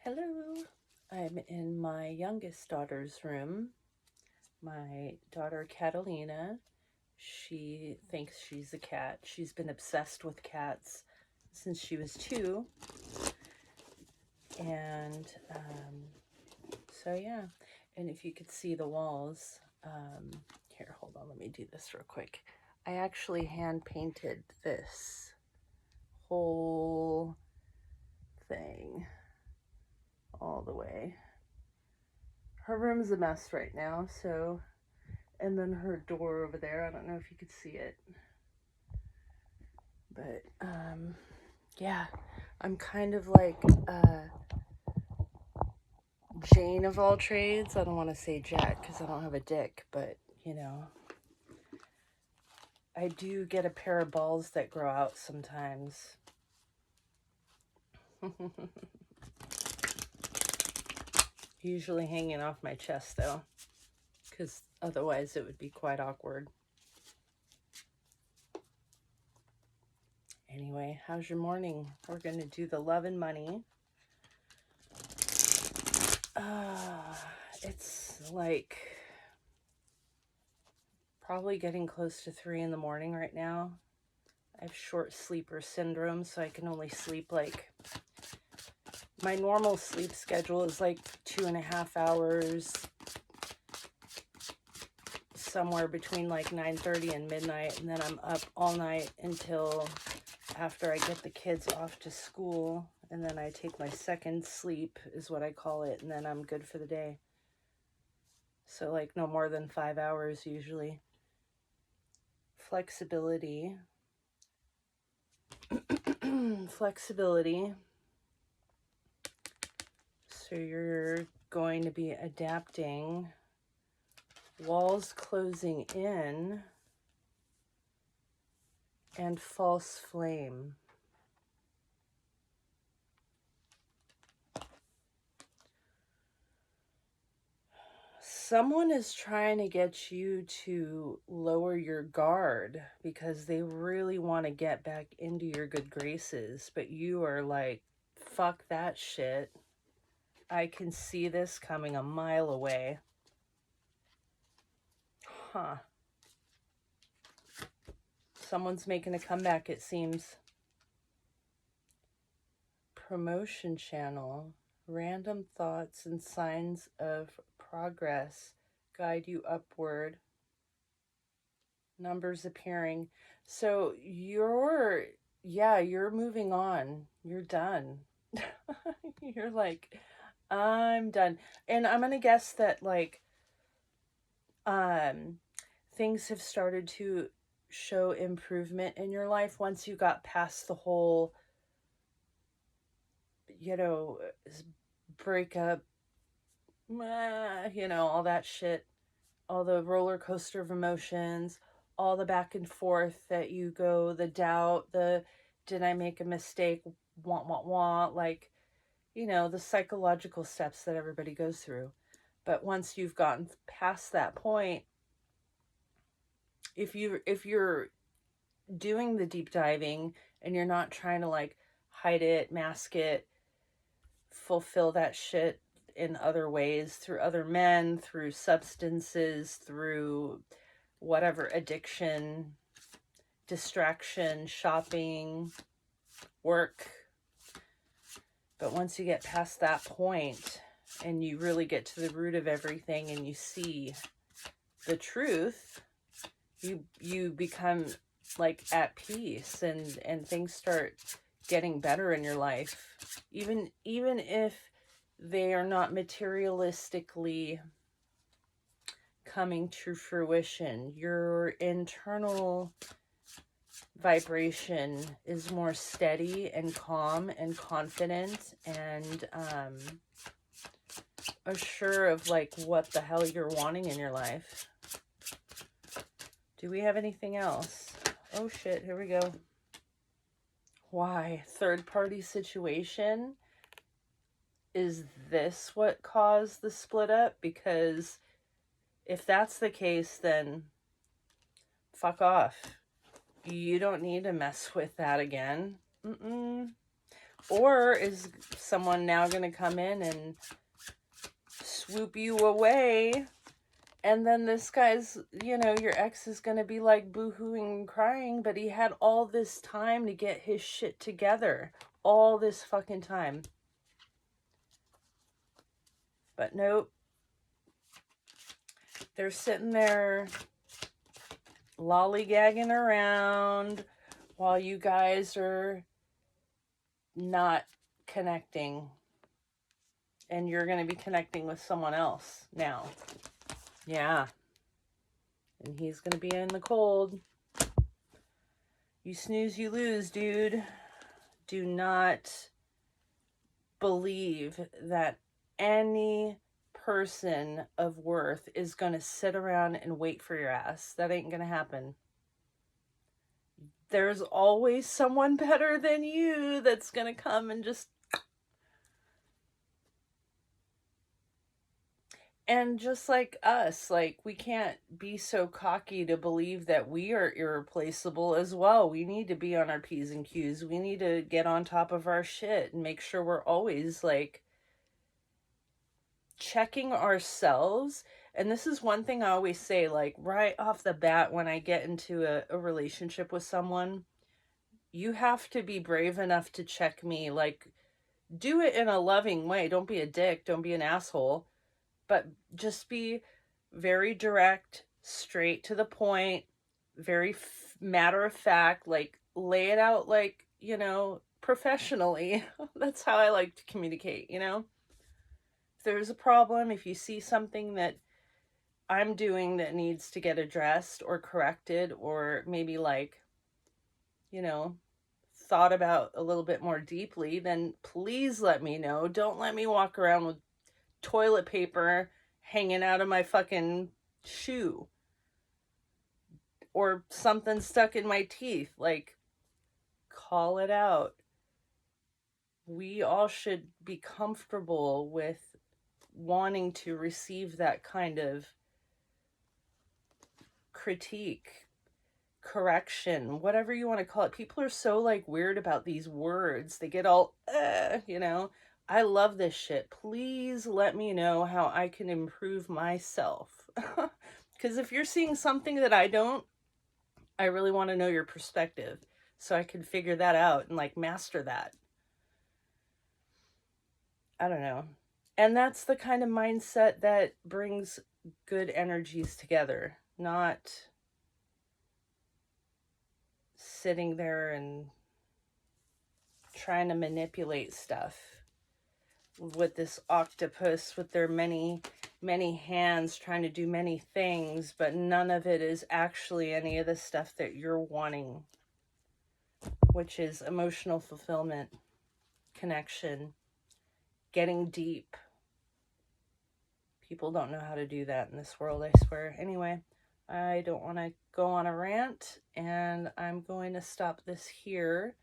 Hello. I'm in my youngest daughter's room. My daughter Catalina, she thinks she's a cat. She's been obsessed with cats since she was 2. And so, yeah. And if you could see the walls, here, hold on, let me do this real quick. I actually hand painted this whole thing all the way. Her room's a mess right now, so, and then her door over there, I don't know if you could see it, but yeah, I'm kind of like Jane of all trades. I don't want to say Jack because I don't have a dick, but you know, I do get a pair of balls that grow out sometimes. Usually hanging off my chest though, because otherwise it would be quite awkward. Anyway, how's your morning? We're going to do the love and money. It's like probably getting close to 3 in the morning right now. I have short sleeper syndrome, so I can only sleep like, my normal sleep schedule is like 2.5 hours, somewhere between like 9:30 and midnight, and then I'm up all night until after I get the kids off to school, and then I take my second sleep, is what I call it, and then I'm good for the day. So like no more than 5 hours usually. Flexibility. Flexibility. So you're going to be adapting. Walls closing in. And false flame. Someone is trying to get you to lower your guard because they really want to get back into your good graces, but you are like, fuck that shit. I can see this coming a mile away. Huh. Someone's making a comeback, it seems. Promotion channel. Random thoughts and signs of progress guide you upward. Numbers appearing. So you're moving on. You're done. You're like, I'm done. And I'm going to guess that like things have started to show improvement in your life once you got past the whole, breakup, all that shit, all the roller coaster of emotions, all the back and forth that you go, the doubt, the did I make a mistake, like, the psychological steps that everybody goes through. But once you've gotten past that point, if you're doing the deep diving and you're not trying to like hide it, mask it, fulfill that shit in other ways, through other men, through substances, through whatever addiction, distraction, shopping, work. But once you get past that point and you really get to the root of everything and you see the truth, you become like at peace, and things start getting better in your life, even if they are not materialistically coming to fruition. Your internal vibration is more steady and calm and confident and assured of like what the hell you're wanting in your life. Do we have anything else? Oh shit, here we go. Why? Third party situation? Is this what caused the split up? Because if that's the case, then fuck off. You don't need to mess with that again. Or is someone now going to come in and swoop you away? And then this guy's, you know, your ex is going to be like boo-hooing and crying, but he had all this time to get his shit together. All this fucking time. But nope. They're sitting there lollygagging around while you guys are not connecting. And you're going to be connecting with someone else now. Yeah. And he's going to be in the cold. You snooze, you lose, dude. Do not believe that any person of worth is going to sit around and wait for your ass. That ain't going to happen. There's always someone better than you that's going to come and just... And just like us, like, we can't be so cocky to believe that we are irreplaceable as well. We need to be on our P's and Q's. We need to get on top of our shit and make sure we're always, like, checking ourselves. And this is one thing I always say, like, right off the bat when I get into a relationship with someone, you have to be brave enough to check me. Like, do it in a loving way. Don't be a dick. Don't be an asshole. But just be very direct, straight to the point, very matter of fact, like, lay it out, like, you know, professionally. That's how I like to communicate, you know? If there's a problem, if you see something that I'm doing that needs to get addressed or corrected, or maybe, like, you know, thought about a little bit more deeply, then please let me know. Don't let me walk around with toilet paper hanging out of my fucking shoe or something stuck in my teeth. Like, call it out. We all should be comfortable with wanting to receive that kind of critique, correction, whatever you want to call it. People are so, like, weird about these words. They get all, you know. I love this shit. Please let me know how I can improve myself. Because if you're seeing something that I don't, I really want to know your perspective so I can figure that out and, like, master that. I don't know. And that's the kind of mindset that brings good energies together, not sitting there and trying to manipulate stuff with this octopus with their many hands trying to do many things, but none of it is actually any of the stuff that you're wanting, which is emotional fulfillment, connection, getting deep. People don't know how to do that in this world, I swear. Anyway, I don't want to go on a rant, and I'm going to stop this here.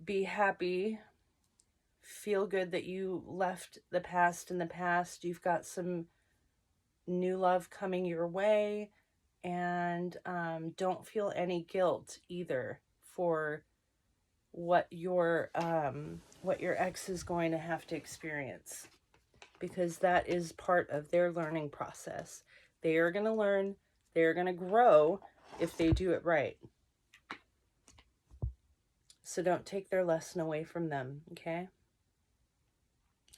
Be happy. Feel good that you left the past in the past. You've got some new love coming your way, and don't feel any guilt either for what your ex is going to have to experience, because that is part of their learning process. They are going to learn, they're going to grow if they do it right. So don't take their lesson away from them, okay?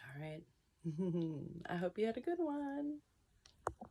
All right. I hope you had a good one.